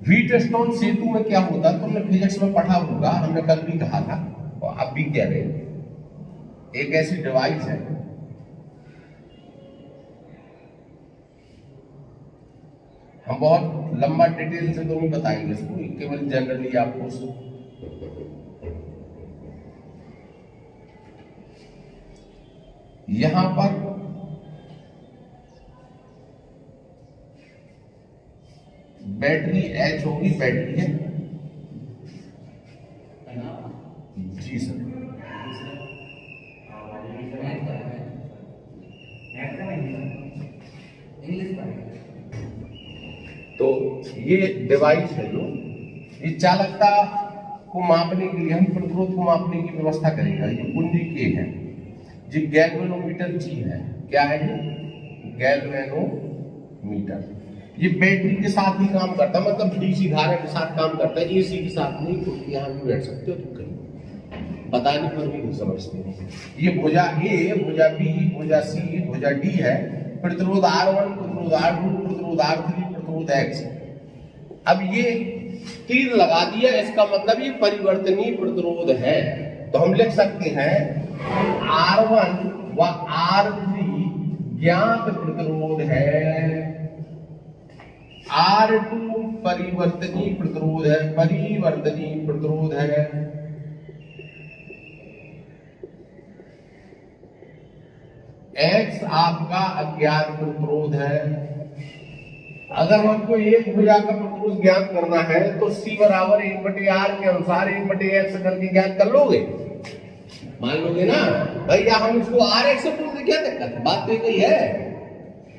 Wheatstone सेतु में क्या होता है, तुमने फिजिक्स में पढ़ा होगा, हमने कल भी कहा था और अब भी कह रहे हैं, एक ऐसी डिवाइस है हम बहुत लंबा डिटेल से तो नहीं बताएंगे इसको, केवल जनरली आपको यहां पर बैटरी एच होगी, बैटरी है जी सर, तो ये डिवाइस है जो ये चालकता को मापने के लिए, हम प्रतिरोध को मापने की व्यवस्था करेगा। ये कुंजी के है, ये गैल्वेनोमीटर जी है। क्या है ये? गैल्वेनोमीटर। ये बैटरी के साथ ही काम करता है, मतलब डीसी धारा के साथ काम करता है, एसी के साथ नहीं। क्योंकि यहाँ भी बैठ सकते हो तुम कहीं, बताने पर भी नहीं समझते। ये भुजा ए, भुजा बी, भुजा सी, भुजा डी है। प्रतिरोध R1, प्रतिरोध R2, प्रतिरोध R3, प्रतिरोध X। अब ये तीर लगा दिया, इसका मतलब ये परिवर्तनीय प्रतिरोध है। तो हम लिख सकते हैं R1 व R3 ज्ञात प्रतिरोध है, R2 परिवर्तनीय प्रतिरोध है, परिवर्तनीय प्रतिरोध है, X आपका अज्ञात प्रतिरोध है। अगर हमको एक भुजा का प्रतिरोध ज्ञात करना है तो C बराबर 1/R के अनुसार 1/X करके ज्ञात कर लोगे, मान लोगे ना भैया। हम इसको RX से बोल दे, क्या दिक्कत है? बात तो कही है,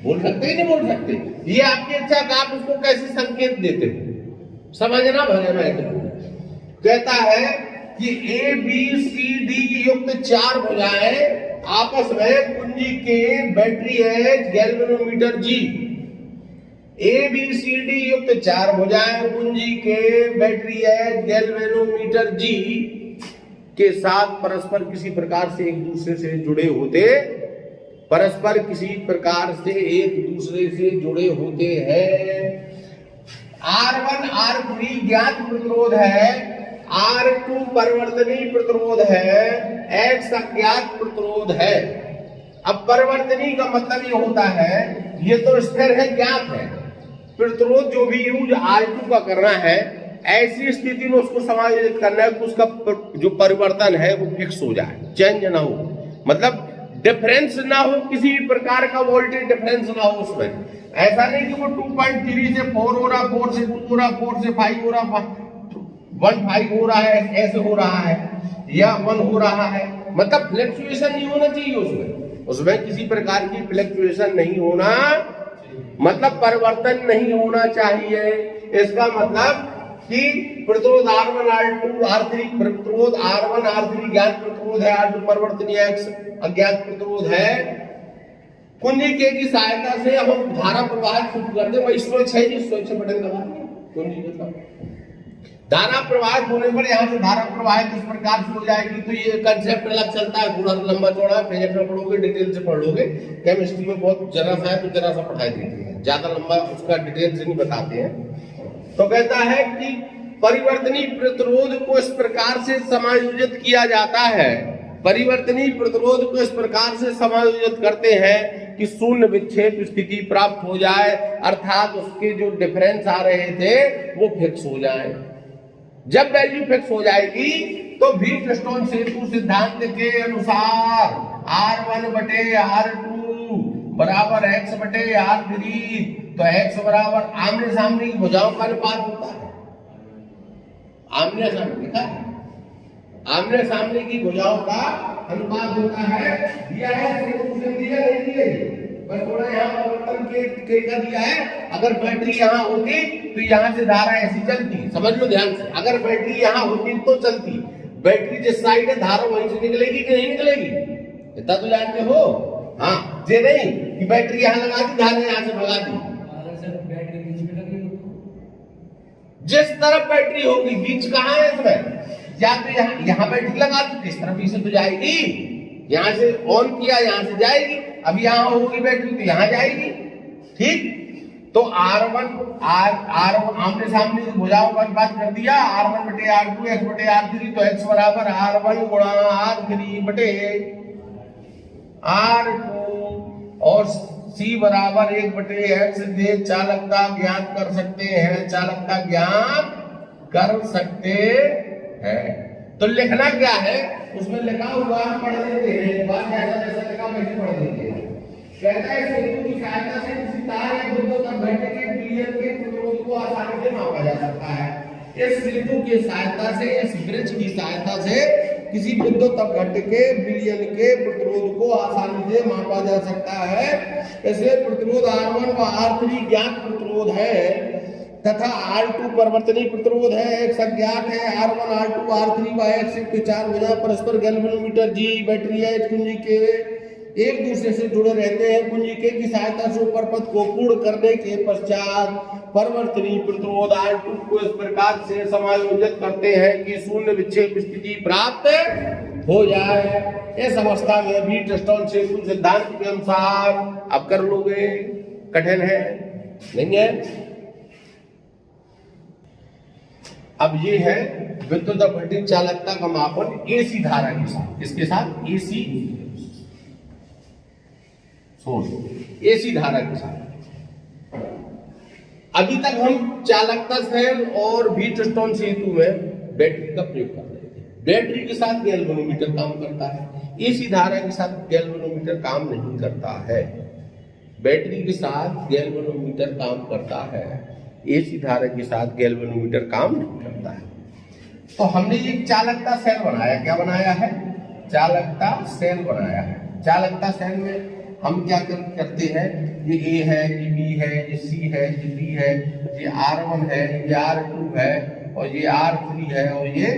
बोल सकते ही नहीं बोल सकते। ये आपकी इच्छा का आप उसको कैसे संकेत देते हो, समझना भले महत्वपूर्ण। कहता है कि ABCD युक्त 4 भुजाएं आपस में कुंजी के, battery H, galvanometer G। ABCD युक्त 4 भुजाएं कुंजी के, बैटरी H, गैल्वेनोमीटर G के साथ परस्पर किसी प्रकार से एक दूसरे से जुड़े होते, परस्पर किसी प्रकार से एक दूसरे से जुड़े होते हैं। R1 R3 ज्ञात प्रतिरोध है, R2 परिवर्तनीय प्रतिरोध है, X अज्ञात प्रतिरोध है। अब परिवर्तनीय का मतलब ये होता है, ये तो स्थिर है, ज्ञात है। प्रतिरोध जो भी यूज R2 का करना है, ऐसी स्थिति में उसको समायोजित करना है कि उसका जो परिवर्तन है वो फिक्स हो जाए, चेंज ना हो, मतलब डिफरेंस ना हो, किसी भी प्रकार का वोल्टेज डिफरेंस ना हो उसमें। ऐसा नहीं कि वो 2.3 से 4 हो रहा, 4 से 2 हो रहा, 4 से 5 हो रहा, 1.5 हो रहा है, ऐसे हो रहा है, या 1 हो रहा है, मतलब फ्लक्चुएशन नहीं होना चाहिए उसमें। उसमें किसी प्रकार की फ्लक्चुएशन नहीं होना, मतलब परिवर्तन नहीं होना चाहिए। इसका मतलब कि प्रतिरोध R1 R2 R3, प्रतिरोध R1 R3 ज्ञात प्रतिरोध है, R2 परिवर्तनीय, X अज्ञात प्रतिरोध है। कुंजी के की सहायता से अब हम धारा प्रवाह शुरू करते हैं। स्विच है जी, स्विच बटन दबा कुंजी का धारा प्रवाहित होने पर यहाँ से धारा प्रवाहित इस प्रकार से हो जाएगी। तो ये कंसेप्ट अलग चलता है, थोड़ा सा लंबा चौड़ा, फिजिक्स में पढ़ोगे, डिटेल से पढ़ लोगे। केमिस्ट्री में बहुत जरा सा है तो जरा सा पढ़ाई देती है, ज्यादा लंबा उसका डिटेल से नहीं बताते हैं। तो कहता है कि परिवर्तनीय प्रतिरोध को इस प्रकार से समायोजित किया जाता है, परिवर्तनीय प्रतिरोध को इस प्रकार से समायोजित करते हैं कि शून्य विक्षेप स्थिति प्राप्त हो जाए, अर्थात उसके जो डिफरेंस आ रहे थे वो फिक्स हो जाए। जब वैल्यू फिक्स हो जाएगी तो व्हीटस्टोन सेतु सिद्धांत के अनुसार R1/R2 बराबर X/R3, तो X बराबर आमने सामने की भुजाओं का अनुपात होता है। आमने सामने लिखा है, आमने सामने की भुजाओं का अनुपात होता है। दिया है सेतु से, दिया नहीं दिया, पर थोड़ा यहाँ परिवर्तन के का दिया है। अगर बैटरी यहाँ होती तो यहाँ से धारा ऐसी चलती, समझ लो ध्यान से। अगर बैटरी यहाँ होती तो चलती, बैटरी जिस साइड है धारा वहीं से निकलेगी कि नहीं निकलेगी, इतना तो जानते हो। हाँ, ये नहीं कि बैटरी यहाँ लगा दी, धारा यहाँ से भगा दी। जिस तरफ बैटरी होगी, बीच कहाँ है इसमें, या तो यहाँ बैटरी लगा दी, इस तरफ से तो जाएगी, यहाँ से ऑन किया यहाँ से जाएगी। अब यहाँ होगी बैटरी तो यहाँ जाएगी, ठीक। तो R1 आमने सामने भुजाओं का अनुपात कर दिया, R1 बटे R2 x बटे R3, तो x बराबर R1 गुणा R3 बटे R2 और C बराबर 1 बटे x से चालकता ज्ञात कर सकते हैं, चालकता ज्ञात कर सकते हैं। तो लिखना क्या है, उसमें लिखा हुआ पढ़ लेते हैं, बात जैसा लिखा वैसे पढ़ लेते हैं। कहता है सेतु की सहायता से किसी तार या बिंदु तक घटने के पिलियन के प्रतिरोध को आसानी से मापा जा सकता है। इस सेतु की सहायता से, इस ब्रिज की सहायता से किसी बिंदु तक घटने के बिलियन के प्रतिरोध को आसानी से मापा जा सकता है। ऐसे प्रतिरोध R1 व R3 ज्ञात प्रतिरोध है तथा R2 परिवर्तनीय प्रतिरोध है, एक अज्ञात है। R1 R2 R3 व x के चार भुजा परस्पर गैल्वेनोमीटर G बैटरी है कुंजी के एक दूसरे से जुड़े रहते हैं। कुंजिके की सहायता से ऊपर पथ को पूर्ण करने के पश्चात परिवर्तनीय प्रतिरोध R2 को इस प्रकार से समायोजित करते हैं कि शून्य विक्षेप स्थिति प्राप्त हो जाए। इस अवस्था में भी व्हीटस्टोन सेतु सिद्धांत के अनुसार अब कर लोगे, कठिन है नहीं है। अब ये है विद्युत अपघटित चालकता का मापन एसी धारा के साथ, इसके साथ एसी एसी धारा के साथ। अभी तक हम चालकता सेल और व्हीटस्टोन सेतु में बैटरी का प्रयोग कर रहे थे। बैटरी के साथ गैल्वेनोमीटर काम करता है, एसी धारा के साथ गैल्वेनोमीटर काम नहीं करता है। बैटरी के साथ गैल्वेनोमीटर काम करता है, एसी धारा के साथ गैल्वेनोमीटर काम नहीं करता है। तो हमने ये चालकता सेल बनाया, क्या बनाया है, चालकता सेल बनाया है। चालकता सेल में हम क्या करते हैं, ये A है, ये B है, ये C है, ये D है, ये R1 है, ये R2 है और ये R3 है और ये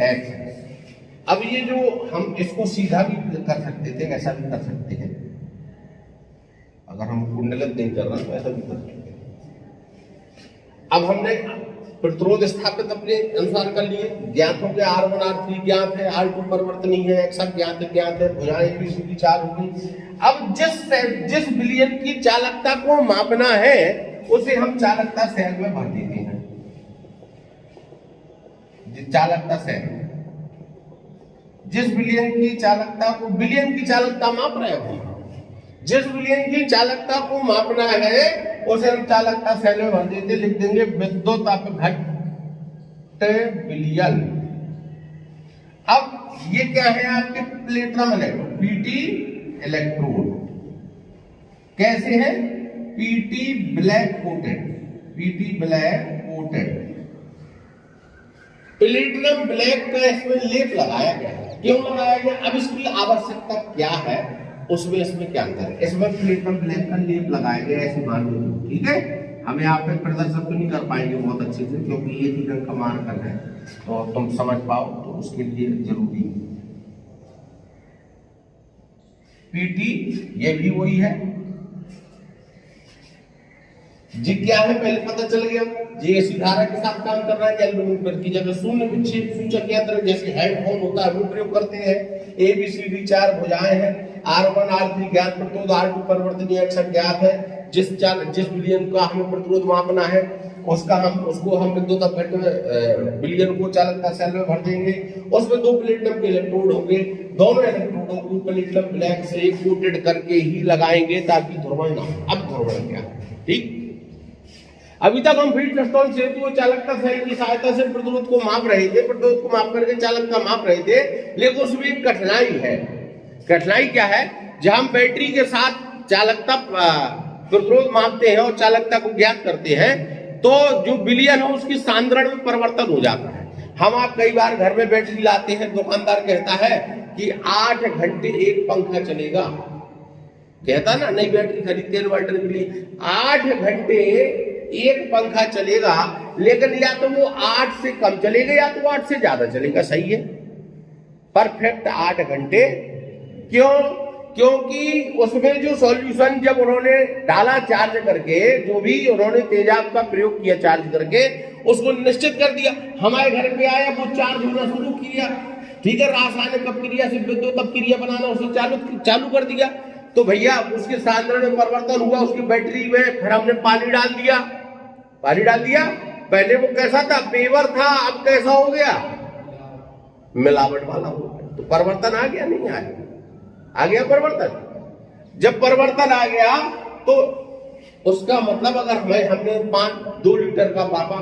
X है। अब ये जो हम इसको सीधा भी कर सकते थे, ऐसा भी कर सकते हैं, अगर हम कुंडलत नहीं कर रहे तो ऐसा भी कर सकते हैं। अब हमने प्रतिरोध स्थापित अपने अनुसार कर लिए, ज्ञात हो गया R1 R3 ज्ञात है, R2 परिवर्तनीय है, X ज्ञात है, भुजाएं ABCD 4 हो गई। अब जिस बिलियन की चालकता को मापना है उसे हम चालकता सेल में भर देते हैं। चालकता सेल जिस बिलियन की चालकता को, बिलियन की चालकता माप रहे हैं, जिस बिलियन की चालकता को मापना है उसे हम चालकता सेल में भर देते, लिख देंगे विद्युत अपघट्य बिलियन। अब ये क्या है, आपके प्लेटिनम इलेक्ट्रोड, पीटी इलेक्ट्रोड कैसे है, PT black coated, PT black coated platinum black का इसमें लेप लगाया गया है। क्यों लगाया गया, अब इसकी आवश्यकता क्या है, उसमें इसमें क्या अंतर है। इसमें प्लेटिनम ब्लैक का लेप लगाया गया ऐसे मान लो, ठीक है। हमें यहाँ पे प्रदर्शन तो नहीं कर पाएंगे बहुत अच्छे से क्योंकि ये 3 अंक का मार्कर है, तो तुम समझ पाओ तो उसके लिए जरूरी है। पीटी ये भी वही है, जी क्या है पहले पता चल गया, जी एसी धारा के साथ काम कर रहा है। गैल्वेनोमीटर की जगह शून्य विक्षेप सूचक यंत्र जैसे हेडफोन होता है वो प्रयोग करते हैं। ABCD 4 भुजाएं हैं, R1 R3 ज्ञात प्रतिरोध, R2 परिवर्तनीय X ज्ञात है। जिस बिलियन का हमें प्रतिरोध मापना है उसको हम विद्युत अपघट्य बिलियन को चालकता सेल में भर देंगे। उसमें 2 प्लेटिनम के इलेक्ट्रोड होंगे, दोनों इलेक्ट्रोडों को प्लेटिनम ब्लैक से कोटेड करके ही लगाएंगे ताकि ध्रुवण ना हो। अब ध्रुवण क्या, ठीक। अभी तक हम व्हीटस्टोन सेतु और चालकता सेल की सहायता से प्रतिरोध को माप रहे थे, प्रतिरोध को माप करके चालकता माप रहे थे, लेकिन उसमें एक कठिनाई है। कठिनाई क्या है, जब हम बैटरी के साथ चालकता प्रतिरोध मापते हैं और चालकता को ज्ञात करते हैं तो जो बिलियन है उसकी सांद्रण में परिवर्तन हो जाता है। हम आप कई बार घर में बैटरी लाते हैं, दुकानदार कहता है कि 8 घंटे एक पंखा चलेगा, कहता ना नई बैटरी खरीदते इन्वर्टर के लिए 8 घंटे एक पंखा चलेगा, लेकिन या तो वो 8 से कम चलेगा या तो 8 से ज्यादा चलेगा। सही है, परफेक्ट 8 घंटे। क्यों, क्योंकि उसमें जो सॉल्यूशन जब उन्होंने डाला चार्ज करके, जो भी उन्होंने तेजाब का प्रयोग किया चार्ज करके, उसको निश्चित कर दिया, हमारे घर पे आया वो चार्ज होना शुरू किया, ठीक है। रासायनिक अपक्रिया से विद्युत अपक्रिया बनाना उसने चालू कर दिया, तो भैया उसके सांद्रण में परिवर्तन हुआ, उसकी बैटरी में, फिर हमने पानी डाल दिया। पहले वो कैसा था, पेवर था, अब कैसा हो गया, मिलावट वाला हो गया। तो परिवर्तन आ गया, नहीं आया? आ गया परिवर्तन। जब परिवर्तन आ गया तो उसका मतलब अगर हमने 2 लीटर का मापा,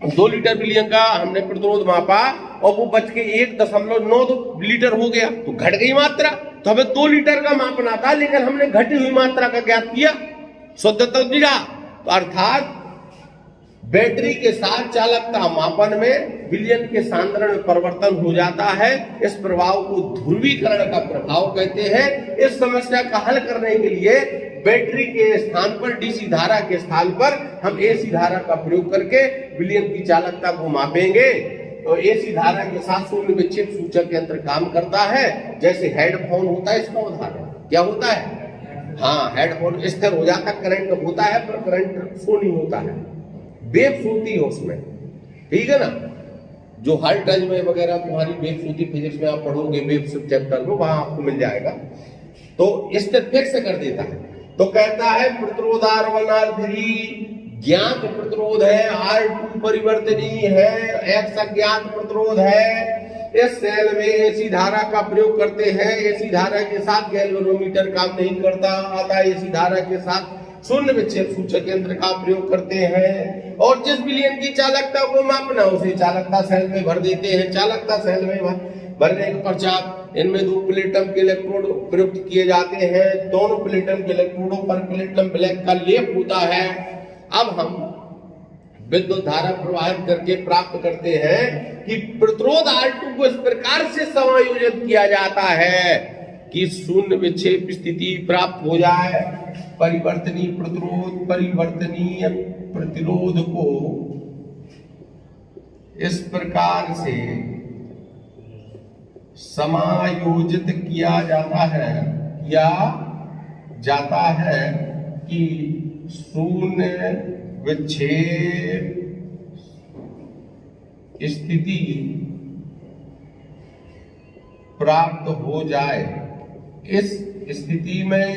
2 लीटर विलियम का हमने प्रतिरोध मापा और वो बच के 1.9 लीटर हो गया, तो घट गई मात्रा। तो हमें 2 लीटर का मापना था, लेकिन हमने घटी हुई मात्रा का ज्ञात किया, शुद्धता दिया। तो अर्थात बैटरी के साथ चालकता मापन में विलयन के सांद्रण में परिवर्तन हो जाता है। इस प्रभाव को ध्रुवीकरण का प्रभाव कहते हैं। इस समस्या का हल करने के लिए बैटरी के स्थान पर, डीसी धारा के स्थान पर हम एसी धारा का प्रयोग करके विलयन की चालकता को मापेंगे। तो एसी धारा के साथ शून्य विक्षेप सूचक यंत्र काम करता है। जैसे हेडफोन होता है, इसका उदाहरण क्या होता है? हाँ, हेडफोन स्थिर हो जाता, करंट होता है पर करंट शो नहीं होता है, वेव्स होती है उसमें, ठीक है ना। जो हर टच में वगैरह तुम्हारी वेव्स होती, फिजिक्स में आप पढ़ोगे वेव्स चैप्टर में, वहां आपको मिल जाएगा। तो इससे फिक्स कर देता है। तो कहता है प्रतिरोध R1 R3 ज्ञात प्रतिरोध है, R2 परिवर्तनीय है, X अज्ञात प्रतिरोध है। इस सेल में एसी धारा का प्रयोग करते हैं। एसी धारा के साथ गैल्वेनोमीटर काम नहीं करता आता, एसी धारा के साथ शून्य विक्षेप सूचक यंत्र का प्रयोग करते हैं। और जिस विलयन की चालकता को मापना, उसे चालकता सेल में भर देते हैं। चालकता सेल में भरने के पश्चात इनमें 2 प्लेटम के इलेक्ट्रोड प्रयुक्त किए जाते हैं। दोनों प्लेटम के इलेक्ट्रोडों पर प्लेटम ब्लैक का लेप होता है। अब हम विद्युत धारा प्रवाहित करके प्राप्त करते हैं कि प्रतिरोध R2 को इस प्रकार से समायोजित किया जाता है कि शून्य विक्षेप स्थिति प्राप्त हो जाए। परिवर्तनीय प्रतिरोध को इस प्रकार से समायोजित किया जाता है कि शून्य विक्षेप स्थिति प्राप्त हो जाए। इस स्थिति में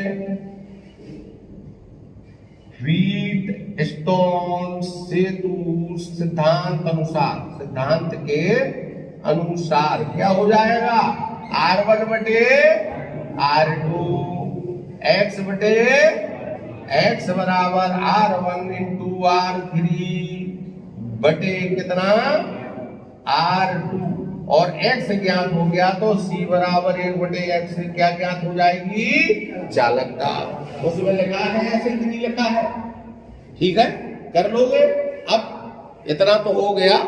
व्हीट स्टोन सेतु सिद्धांत के अनुसार क्या हो जाएगा, R1 बटे R2 x बराबर R1 इंटू R3 बटे कितना R2, और x ज्ञात हो गया तो C बराबर 1 बटे x क्या ज्ञात हो जाएगी, चालकता। उसमें लिखा है, ऐसे नहीं लिखा है, ठीक है, कर लोगे। अब इतना तो हो गया।